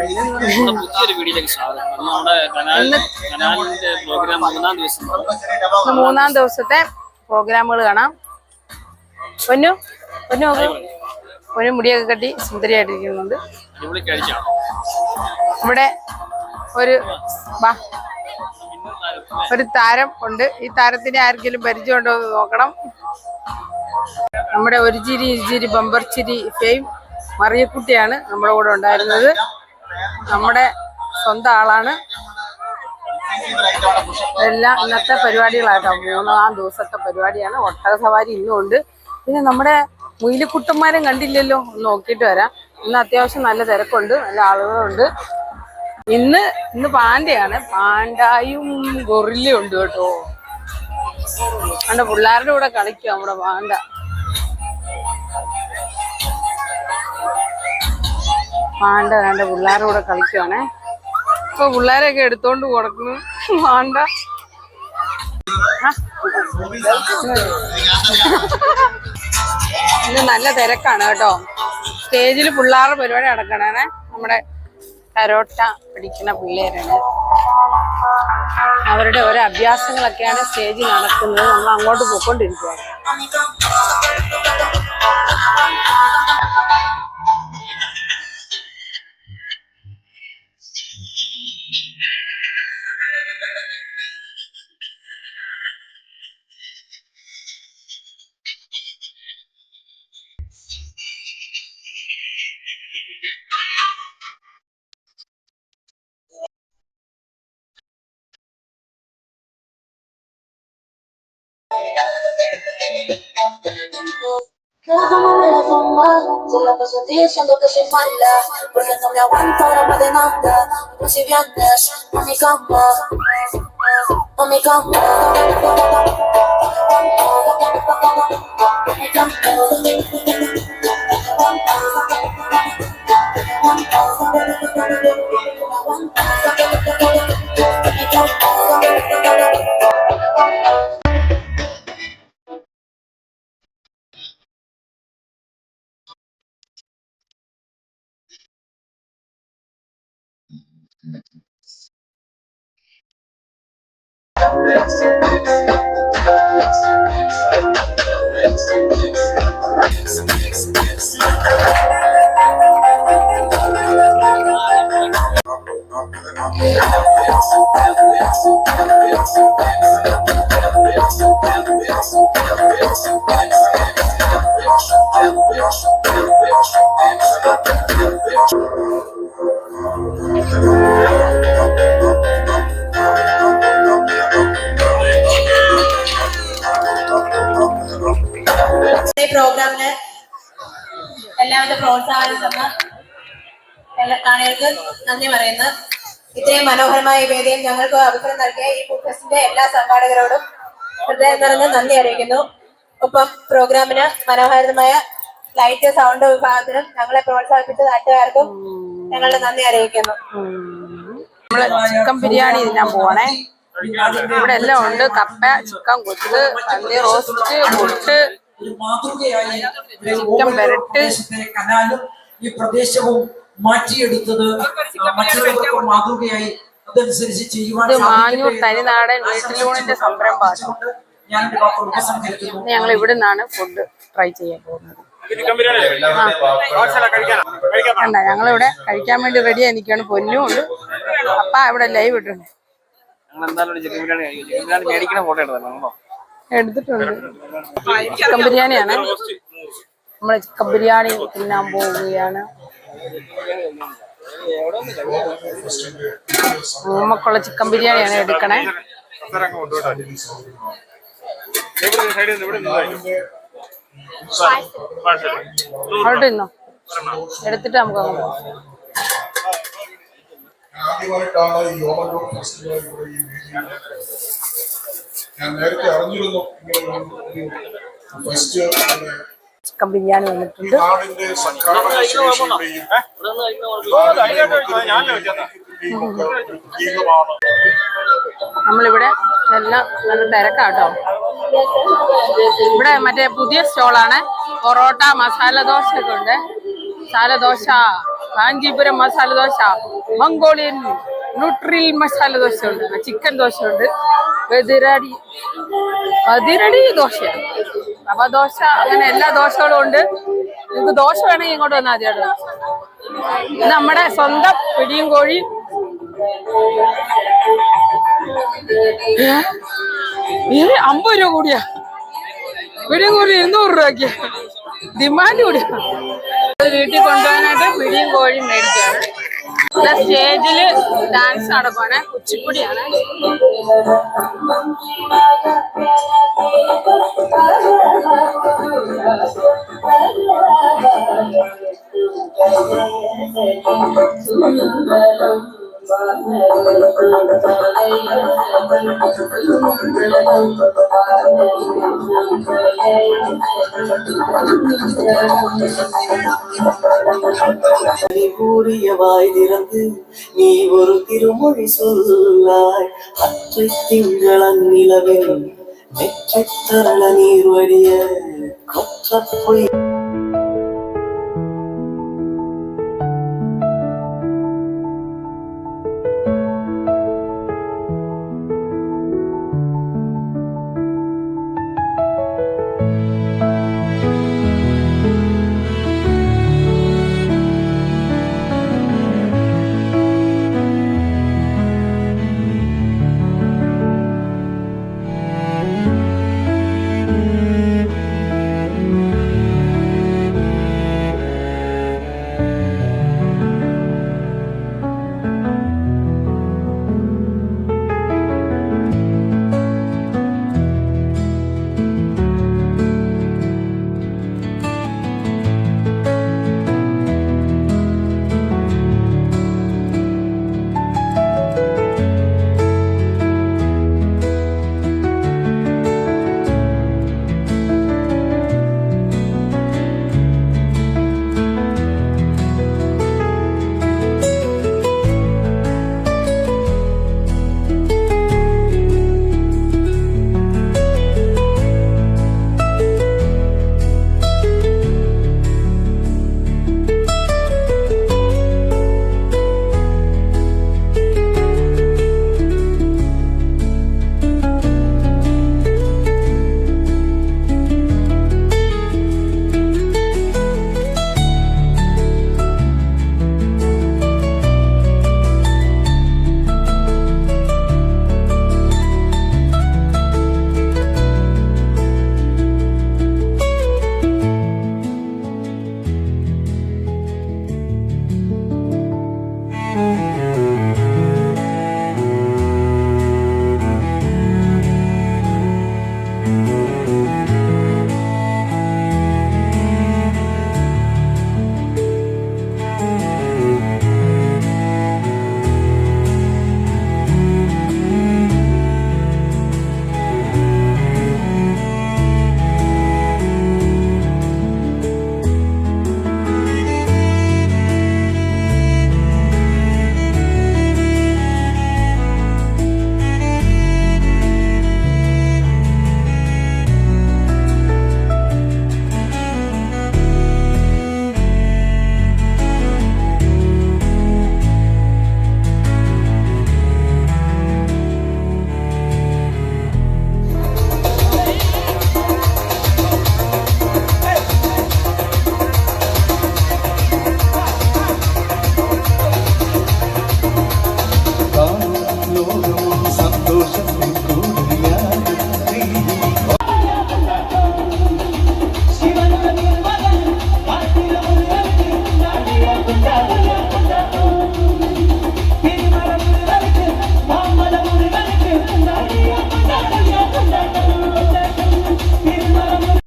പുതിയൊരു വീഡിയോയിലേക്ക് സ്വാഗതം. നമ്മുടെ കനാലിന്റെ പ്രോഗ്രാം മൂന്നാം ദിവസത്തെ പ്രോഗ്രാമുകൾ കാണാം. പൊന്നു പൊന്നു പൊന്നു മുടിയൊക്കെ കെട്ടി സുന്ദരിയായിട്ടിരിക്കുന്നുണ്ട്. ഇവിടെ ഒരു താരം ഉണ്ട്. ഈ താരത്തിനെ ആർക്കെങ്കിലും പരിചയമുണ്ടോ എന്ന് നോക്കണം. നമ്മുടെ ഒരു ചിരി ഇരുചിരി ബമ്പർ ചിരി ഫെയിം മറിയക്കുട്ടിയാണ് നമ്മുടെ കൂടെ ഉണ്ടായിരുന്നത്. നമ്മുടെ സ്വന്തം ആളാണ്. എല്ലാം ഇന്നത്തെ പരിപാടികളാട്ടോ. മൂന്നാം ദിവസത്തെ പരിപാടിയാണ്. ഒട്ടക സവാരി ഇന്നും ഉണ്ട്. പിന്നെ നമ്മുടെ മുയിലിക്കുട്ടന്മാരും കണ്ടില്ലല്ലോ, ഒന്ന് നോക്കിയിട്ട് വരാം. ഇന്ന് അത്യാവശ്യം നല്ല തിരക്കുണ്ട്, നല്ല ആളുകളുണ്ട്. ഇന്ന് പാണ്ടയാണ്. പാണ്ടായും ഗൊറില്ലയും ഉണ്ട് കേട്ടോ. നമ്മുടെ പിള്ളേരുടെ കൂടെ കളിക്കും നമ്മുടെ പാണ്ട. കണ്ട പിള്ളേരുടെ കൂടെ കളിക്കുവാണേ. ഇപ്പൊ പിള്ളേരെയൊക്കെ എടുത്തോണ്ട് കൊടുക്കുന്നു പാണ്ട. ഇന്ന് നല്ല തിരക്കാണ് കേട്ടോ. സ്റ്റേജിൽ പിള്ളേരുടെ പരിപാടി നടക്കണേ. നമ്മുടെ കരോട്ട പഠിക്കുന്ന പിള്ളേരാണ്. അവരുടെ ഓരോ അഭ്യാസങ്ങളൊക്കെയാണ് സ്റ്റേജിൽ നടക്കുന്നത്. നമ്മൾ അങ്ങോട്ട് പോയിക്കൊണ്ടിരിക്കുകയാണ്. Se la paso diciendo que soy mala, porque no me aguanto ahora más de nada. Si vienes a mi cama, a mi cama, പ്രോഗ്രാമിന് എല്ലാവിധ പ്രോത്സാഹനം തന്ന കാണികൾക്ക് നന്ദി പറയുന്നു. ഇത്രയും മനോഹരമായ വേദിയിൽ ഞങ്ങൾക്ക് അവസരം നൽകിയ ഈ ഫുഡ് ഫെസ്റ്റിന്റെ എല്ലാ സംഘാടകരോടും ഹൃദയം നിറഞ്ഞ നന്ദി അറിയിക്കുന്നു. ഒപ്പം പ്രോഗ്രാമിന് മനോഹരമായ ലൈറ്റ് സൗണ്ട് വിഭാഗത്തിനും ഞങ്ങളെ പ്രോത്സാഹിപ്പിച്ച നാട്ടുകാർക്കും ഞങ്ങളുടെ നന്ദി അറിയിക്കുന്നു. ചിക്കൻ ബിരിയാണി തിന്നാൻ പോവാണേ. ഇവിടെ എല്ലാം ഉണ്ട്. കപ്പ, ചിക്കൻ കൊത്ത്, പന്നി റോസ്റ്റ്, പുട്ട്, ചിക്കൻ പെരട്ട്. ഈ പ്രദേശവും മാറ്റിയെടുത്തത് മറ്റുള്ളവർക്ക് മാതൃകയായി അതനുസരിച്ച് ചെയ്യുവാൻ മാഞ്ഞൂർ തനിനാടൻ വീട്ടിലൂണിന്റെ സംരംഭമാണ്. ഞങ്ങൾ ഇവിടെ നിന്നാണ് ഫുഡ് ട്രൈ ചെയ്യാൻ പോകുന്നത്. ഞങ്ങളിവിടെ കഴിക്കാൻ വേണ്ടി റെഡിയായി നിൽക്കുകയാണ്. പൊന്നും ഉണ്ട്. അപ്പ ഇവിടെ ലൈവ് ഇട്ടുണ്ട്. എടുത്തിട്ടുണ്ട്. ചിക്കൻ ബിരിയാണിയാണ്. നമ്മൾ ചിക്കൻ ബിരിയാണി തിന്നാൻ പോവുകയാണ്. നമുക്കുള്ള ചിക്കൻ ബിരിയാണിയാണ് എടുക്കണേ. അവിടെ ഇന്നോ എടുത്തിട്ട് നമുക്ക് അങ്ങോട്ട് പോകാം. ആദ്യമായിട്ടാണ് ഈ യോമല്ലോ ഫെസ്റ്റിവൽ ഇവിടെ ഈ വേദിയിൽ. ഞാൻ നേരത്തെ അറിഞ്ഞിരുന്നു ഫെസ്റ്റ് ചിക്കൻ ബിരിയാണി വന്നിട്ടുണ്ട്. നാടിന്റെ സംഘാടന ശേഷിയുടെയും നമ്മളിവിടെ എല്ലാം നല്ല തിരക്കാട്ടോ. ഇവിടെ മറ്റേ പുതിയ സ്റ്റോളാണ്. പൊറോട്ട, മസാല ദോശ ഒക്കെ ഉണ്ട്. മസാല ദോശ കാഞ്ചീപുരം മസാല ദോശ, മംഗോളിയൻ ന്യൂട്രിൽ മസാല ദോശ ഉണ്ട്, ചിക്കൻ ദോശ ഉണ്ട്, അതിരടി ദോശയാണ്, റവ ദോശ, അങ്ങനെ എല്ലാ ദോശകളും ഉണ്ട്. നിങ്ങൾക്ക് ദോശ വേണമെങ്കിൽ ഇങ്ങോട്ട് വന്നാൽ മതി കേട്ടോ. നമ്മുടെ സ്വന്തം പിടിയും കോഴി. 50 രൂപ കൂടിയാ പിടിയും കോഴി, 200 രൂപയ്ക്ക് ഡിമാൻഡ് കൂടിയാ. വീട്ടിൽ കൊണ്ടുപോകാനായിട്ട് പിടിയും കോഴിയും മേടിക്കുകയാണ്. ഇവിടെ സ്റ്റേജില് ഡാൻസ് നടക്കുവാണ്, കുച്ചിപ്പുടിയാണ്. கூறியவாய் திறந்து நீ ஒரு திருமொழி சொல்லாய். அற்றை திங்களன் நிலவில் நெற்றித் தரள நீர் வடிய கொற்ற பொய்